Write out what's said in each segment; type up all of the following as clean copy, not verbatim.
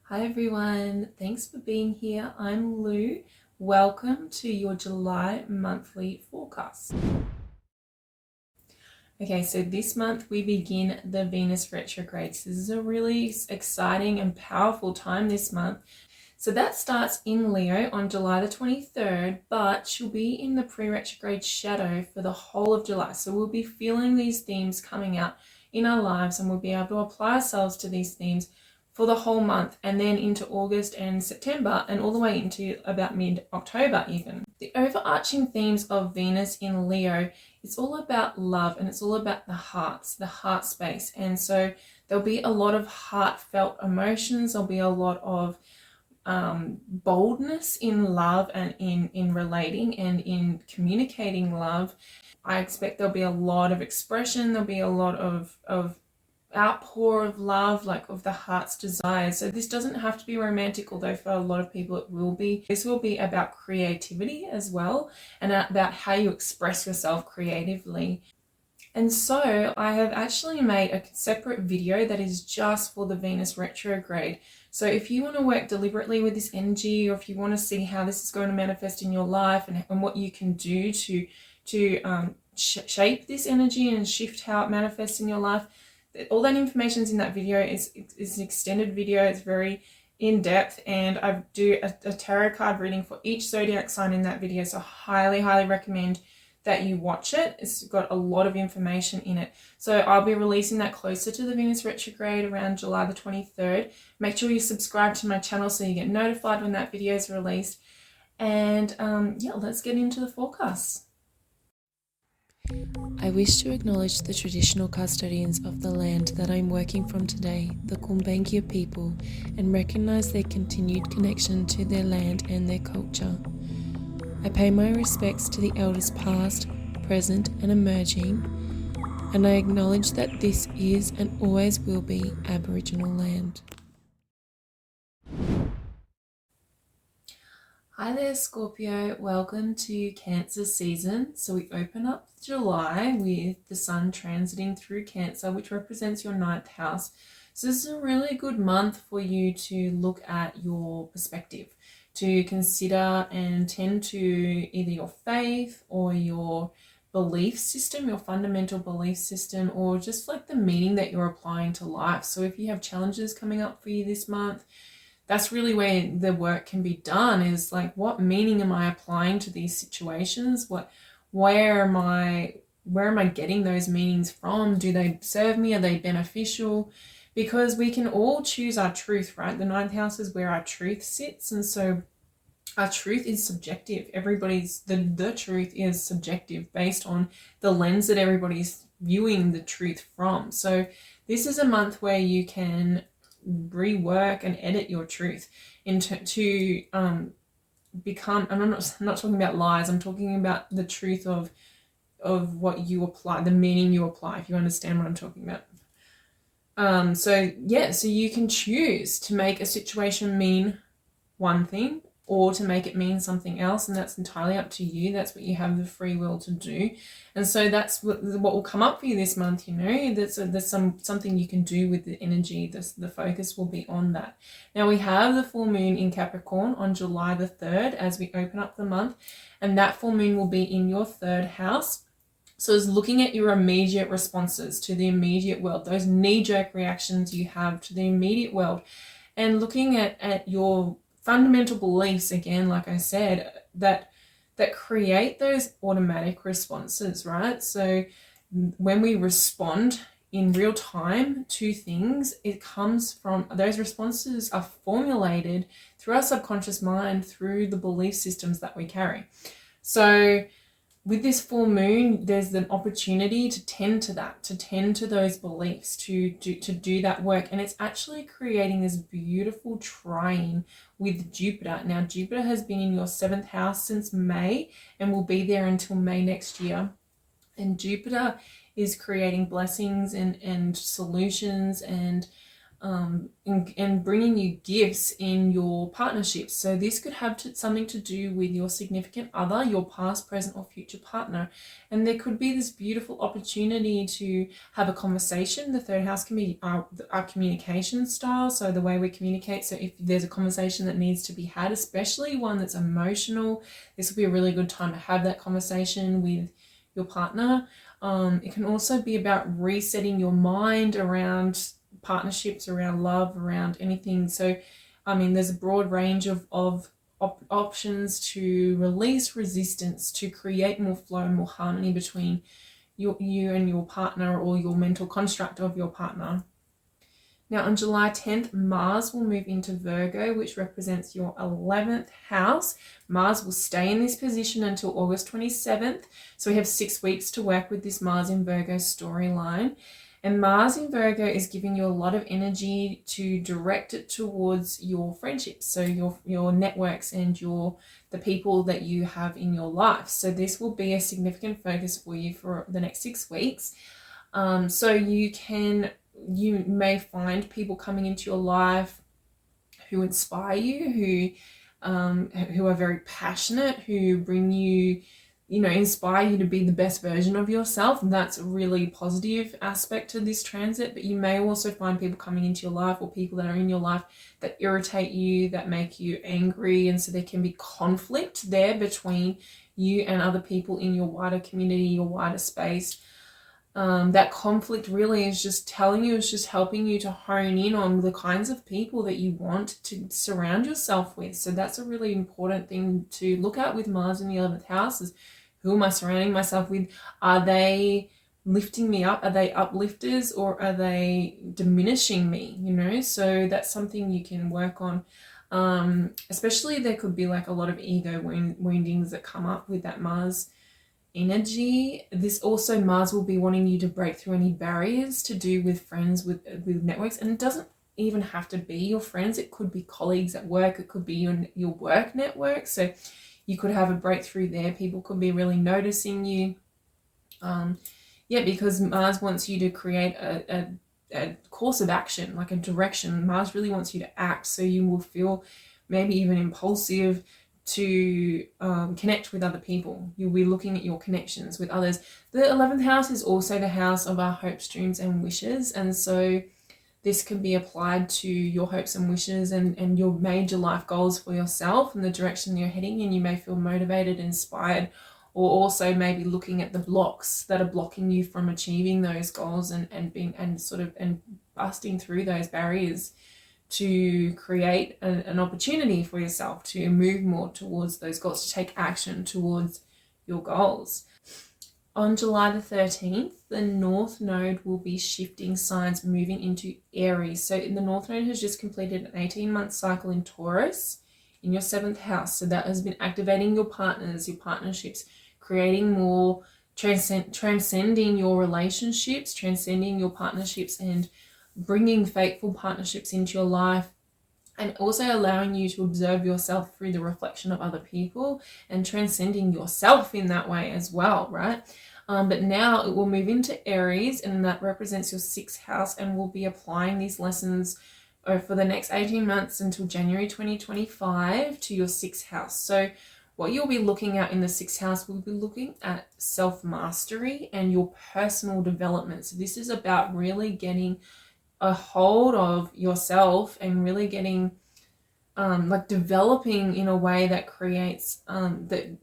Hi everyone, thanks for being here. I'm Lou. Welcome to your July monthly forecast. Okay, so this month we begin the Venus retrograde. So this is a really exciting and powerful time this month. So that starts in Leo on July the 23rd, but she'll be in the pre-retrograde shadow for the whole of July. So we'll be feeling these themes coming out in our lives, and we'll be able to apply ourselves to these themes for the whole month, and then into August and September, and all the way into about mid-October even. The overarching themes of Venus in Leo, it's all about love, and it's all about the hearts, the heart space. And so there'll be a lot of heartfelt emotions. There'll be a lot of boldness in love and in relating and in communicating love. I expect there'll be a lot of expression. There'll be a lot of outpour of love, like of the heart's desires. So this doesn't have to be romantic, although for a lot of people it will be. This will be about creativity as well, and about how you express yourself creatively. And so I have actually made a separate video that is just for the Venus retrograde. So if you want to work deliberately with this energy, or if you want to see how this is going to manifest in your life, and what you can do to shape this energy and shift how it manifests in your life, all that information is in that video. It's an extended video. It's very in depth, and I do a tarot card reading for each zodiac sign in that video. So highly recommend that you watch it. It's got a lot of information in it. So I'll be releasing that closer to the Venus retrograde around July the 23rd. Make sure you subscribe to my channel so you get notified when that video is released. And yeah, let's get into the forecast. I wish to acknowledge the traditional custodians of the land that I'm working from today, the Kumbankia people, and recognise their continued connection to their land and their culture. I pay my respects to the elders past, present and emerging, and I acknowledge that this is and always will be Aboriginal land. Hi there, Scorpio. Welcome to Cancer season. So we open up July with the sun transiting through Cancer, which represents your 9th house. So this is a really good month for you to look at your perspective, to consider and tend to either your faith or your belief system, your fundamental belief system, or just like the meaning that you're applying to life. So if you have challenges coming up for you this month, that's really where the work can be done, is like, what meaning am I applying to these situations? Where am I getting those meanings from? Do they serve me? Are they beneficial? Because we can all choose our truth, right? The 9th house is where our truth sits. And so our truth is subjective. The truth is subjective based on the lens that everybody's viewing the truth from. So this is a month where you can rework and edit your truth to become, and I'm not talking about lies, I'm talking about the truth of what you apply, the meaning you apply, if you understand what I'm talking about. So you can choose to make a situation mean one thing, or to make it mean something else, and that's entirely up to you. That's what you have the free will to do. And so that's what will come up for you this month. There's something you can do with the energy. The focus will be on that. Now we have the full moon in Capricorn on July the 3rd as we open up the month, and that full moon will be in your 3rd house. So it's looking at your immediate responses to the immediate world, those knee-jerk reactions you have to the immediate world, and looking at your fundamental beliefs, again, like I said, that create those automatic responses, right? So when we respond in real time to things, it comes from, those responses are formulated through our subconscious mind, through the belief systems that we carry. So with this full moon, there's an opportunity to tend to that, to tend to those beliefs, to do that work. And it's actually creating this beautiful trine with Jupiter. Now, Jupiter has been in your 7th house since May and will be there until May next year. And Jupiter is creating blessings and solutions and and bringing you gifts in your partnerships. So this could have something to do with your significant other, your past, present, or future partner. And there could be this beautiful opportunity to have a conversation. The third house can be our communication style, so the way we communicate. So if there's a conversation that needs to be had, especially one that's emotional, this will be a really good time to have that conversation with your partner. It can also be about resetting your mind around partnerships, around love, around anything. So there's a broad range of options to release resistance, to create more flow and more harmony between you and your partner, or your mental construct of your partner. Now on July 10th, Mars will move into Virgo, which represents your 11th house. Mars will stay in this position until August 27th. So we have 6 weeks to work with this Mars in Virgo storyline. And Mars in Virgo is giving you a lot of energy to direct it towards your friendships, so your networks and the people that you have in your life. So this will be a significant focus for you for the next 6 weeks. So you may find people coming into your life who inspire you, who are very passionate, who bring you, inspire you to be the best version of yourself. And that's a really positive aspect to this transit. But you may also find people coming into your life, or people that are in your life, that irritate you, that make you angry. And so there can be conflict there between you and other people in your wider community, your wider space. That conflict really is just helping you to hone in on the kinds of people that you want to surround yourself with. So that's a really important thing to look at with Mars in the 11th house, is who am I surrounding myself with? Are they lifting me up? Are they uplifters, or are they diminishing me? So that's something you can work on. Especially there could be like a lot of ego woundings that come up with that Mars energy. This also, Mars will be wanting you to break through any barriers to do with friends, with networks. And it doesn't even have to be your friends. It could be colleagues at work. It could be your work network. So you could have a breakthrough there. People could be really noticing you. Because Mars wants you to create a course of action, like a direction. Mars really wants you to act. So you will feel maybe even impulsive to connect with other people. You'll be looking at your connections with others. The 11th house is also the house of our hopes, dreams, and wishes. And so this can be applied to your hopes and wishes and your major life goals for yourself and the direction you're heading in. You may feel motivated, inspired, or also maybe looking at the blocks that are blocking you from achieving those goals and busting through those barriers to create an opportunity for yourself to move more towards those goals, to take action towards your goals. On July the 13th, the North Node will be shifting signs, moving into Aries. So the North Node has just completed an 18-month cycle in Taurus in your 7th house. So that has been activating your partners, your partnerships, creating more, transcending your relationships, transcending your partnerships, and bringing faithful partnerships into your life, and also allowing you to observe yourself through the reflection of other people and transcending yourself in that way as well, right? But now it will move into Aries, and that represents your 6th house, and we'll be applying these lessons for the next 18 months until January 2025 to your 6th house. So what you'll be looking at in the 6th house, we'll be looking at self-mastery and your personal development. So this is about really getting a hold of yourself and really getting developing in a way that creates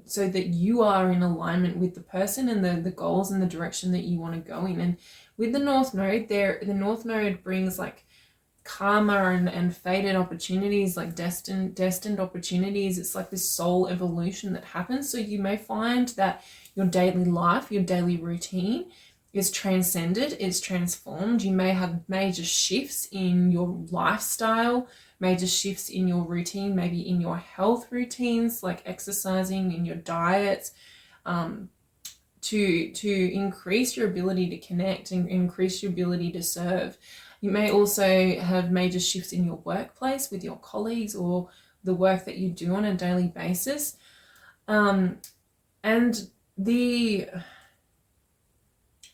so that you are in alignment with the person and the goals and the direction that you want to go in. And with the North Node there, the North Node brings like karma and fated opportunities, like destined opportunities. It's like this soul evolution that happens. So you may find that your daily life, your daily routine is transcended, is transformed. You may have major shifts in your lifestyle, major shifts in your routine, maybe in your health routines, like exercising, in your diets, to increase your ability to connect and increase your ability to serve. You may also have major shifts in your workplace with your colleagues or the work that you do on a daily basis. And the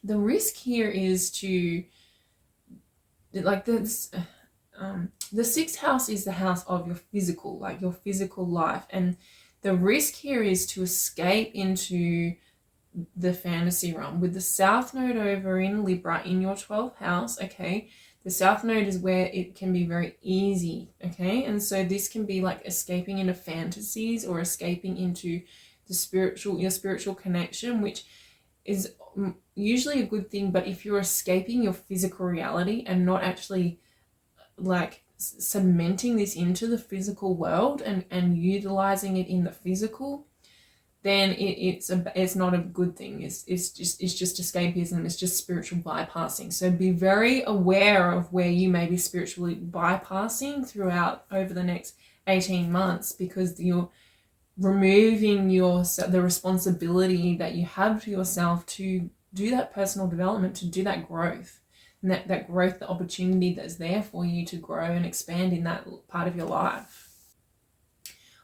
risk here is to, like, this, the sixth house is the house of your physical, like your physical life. And the risk here is to escape into the fantasy realm. With the South Node over in Libra in your 12th house, okay, the South Node is where it can be very easy, okay? And so this can be like escaping into fantasies or escaping into your spiritual connection, which is usually a good thing. But if you're escaping your physical reality and not actually like cementing this into the physical world and utilizing it in the physical, then it's not a good thing. It's just escapism. It's just spiritual bypassing. So be very aware of where you may be spiritually bypassing throughout over the next 18 months, because you're removing the responsibility that you have to yourself to do that personal development, to do that growth, and that growth, the opportunity that's there for you to grow and expand in that part of your life.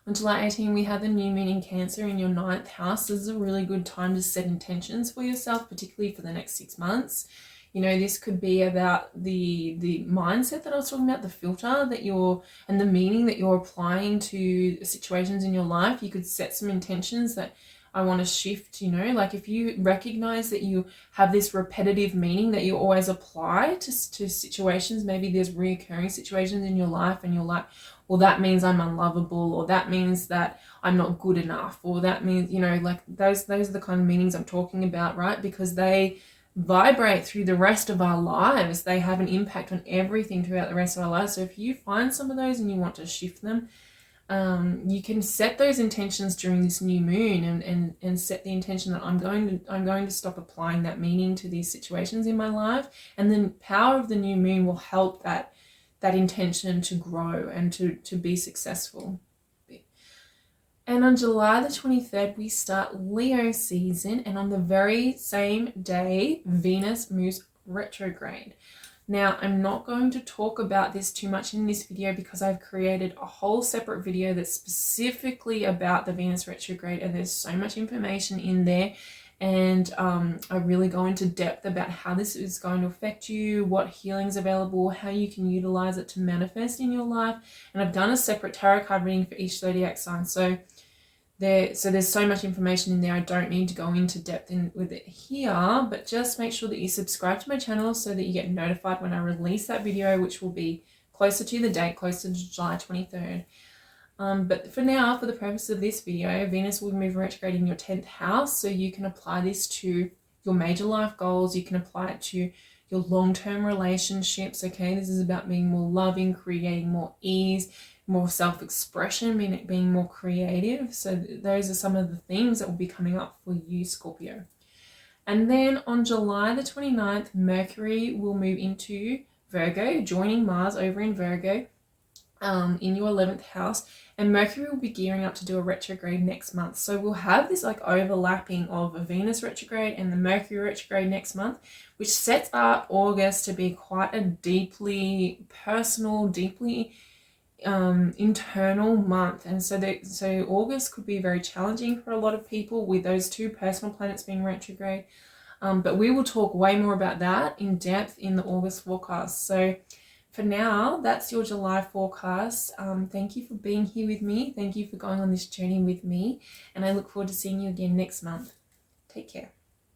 On July 18, we have the new moon in Cancer in your 9th house. This is a really good time to set intentions for yourself, particularly for the next 6 months. You know, this could be about the mindset that I was talking about, the filter that and the meaning that you're applying to situations in your life. You could set some intentions that I want to shift, you know, like if you recognize that you have this repetitive meaning that you always apply to situations, maybe there's reoccurring situations in your life and you're like, well, that means I'm unlovable, or that means that I'm not good enough, or that means, you know, like those are the kind of meanings I'm talking about, right? Because they vibrate through the rest of our lives. They have an impact on everything throughout the rest of our lives. So if you find some of those and you want to shift them, you can set those intentions during this new moon and set the intention that I'm going to stop applying that meaning to these situations in my life. And the power of the new moon will help that intention to grow and to be successful. And on July the 23rd, we start Leo season, and on the very same day, Venus moves retrograde. Now, I'm not going to talk about this too much in this video because I've created a whole separate video that's specifically about the Venus retrograde, and there's so much information in there. And I really go into depth about how this is going to affect you, what healing's available, how you can utilize it to manifest in your life. And I've done a separate tarot card reading for each zodiac sign. So there's so much information in there. I don't need to go into depth with it here, but just make sure that you subscribe to my channel so that you get notified when I release that video, which will be closer to the date, closer to July 23rd. But for now, for the purpose of this video, Venus will move retrograde in your 10th house, so you can apply this to your major life goals. You can apply it to your long-term relationships, okay? This is about being more loving, creating more ease, more self-expression, being more creative. So those are some of the themes that will be coming up for you, Scorpio. And then on July the 29th, Mercury will move into Virgo, joining Mars over in Virgo in your 11th house. And Mercury will be gearing up to do a retrograde next month. So we'll have this like overlapping of a Venus retrograde and the Mercury retrograde next month, which sets up August to be quite a deeply personal, deeply internal month. And so August could be very challenging for a lot of people with those two personal planets being retrograde. But we will talk way more about that in depth in the August forecast. So for now, that's your July forecast. Thank you for being here with me. Thank you for going on this journey with me. And I look forward to seeing you again next month. Take care.